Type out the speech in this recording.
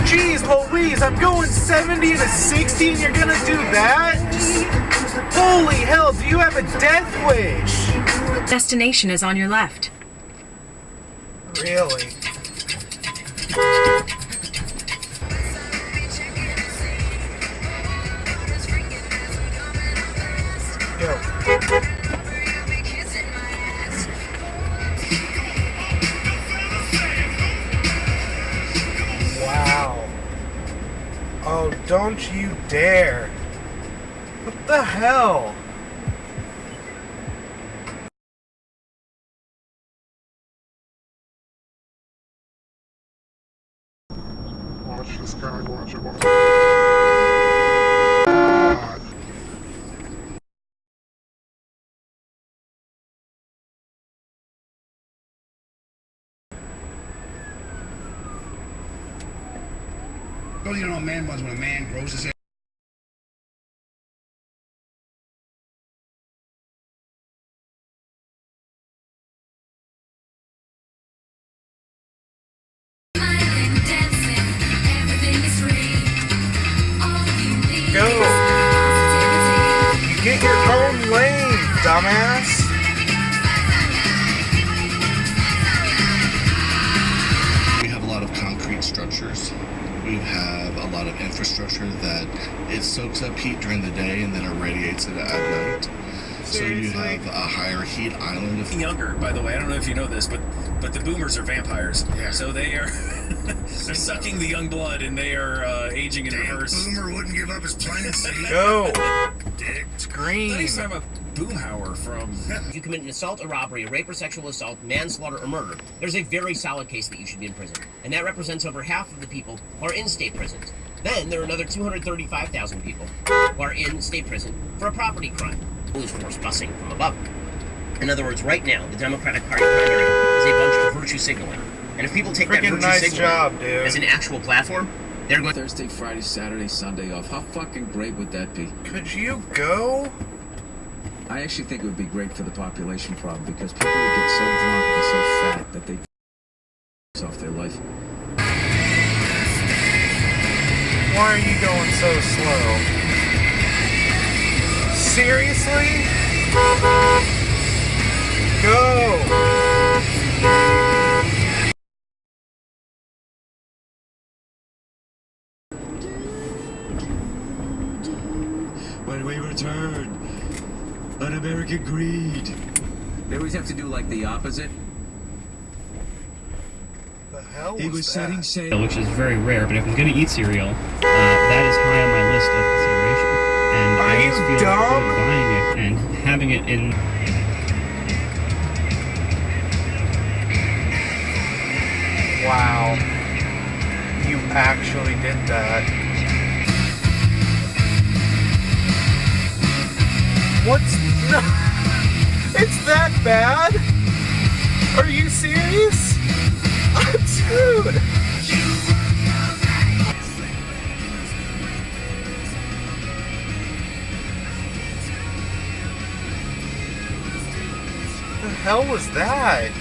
Jeez Louise, I'm going 70 and a 60 and you're gonna do that? Holy hell, do you have a death wish? Destination is on your left. Really? Yo. Wow. Oh, don't you dare. What the hell? Watch this guy, watch it, watch it. Oh, you know what a man was when a man grows his hair. Go! You get your own lane, dumbass! We have a lot of concrete structures. We have a lot of infrastructure that it soaks up heat during the day and then irradiates it at night. So you have a higher heat island. Younger, by the way. I don't know if you know this, but the boomers are vampires. Yeah. So they are they're sucking the young blood and they are aging in reverse. Boomer wouldn't give up his planet seat. Go! Dick. Scream! I used to have a boomhauer from... If you commit an assault, a robbery, a rape or sexual assault, manslaughter, or murder, there's a very solid case that you should be in prison. And that represents over half of the people who are in state prisons. Then there are another 235,000 people who are in state prison for a property crime. Who's force busing from above. In other words, right now, the Democratic Party primary is a bunch of virtue signaling. And if people take that virtue signaling as an actual platform, they're going... Thursday, Friday, Saturday, Sunday off. How fucking great would that be? Could you go? I actually think it would be great for the population problem because people would get so drunk and so fat that they off their life. Why are you going so slow? Seriously? Go! When we return, un-American greed. They always have to do like the opposite. The hell He was setting sail. Which is very rare, but if I'm going to eat cereal, that is high on my list of consideration. And I always feel good buying it and having it in... Wow. You actually did that. What's... No... It's that bad? Are you serious? Dude! The hell was that?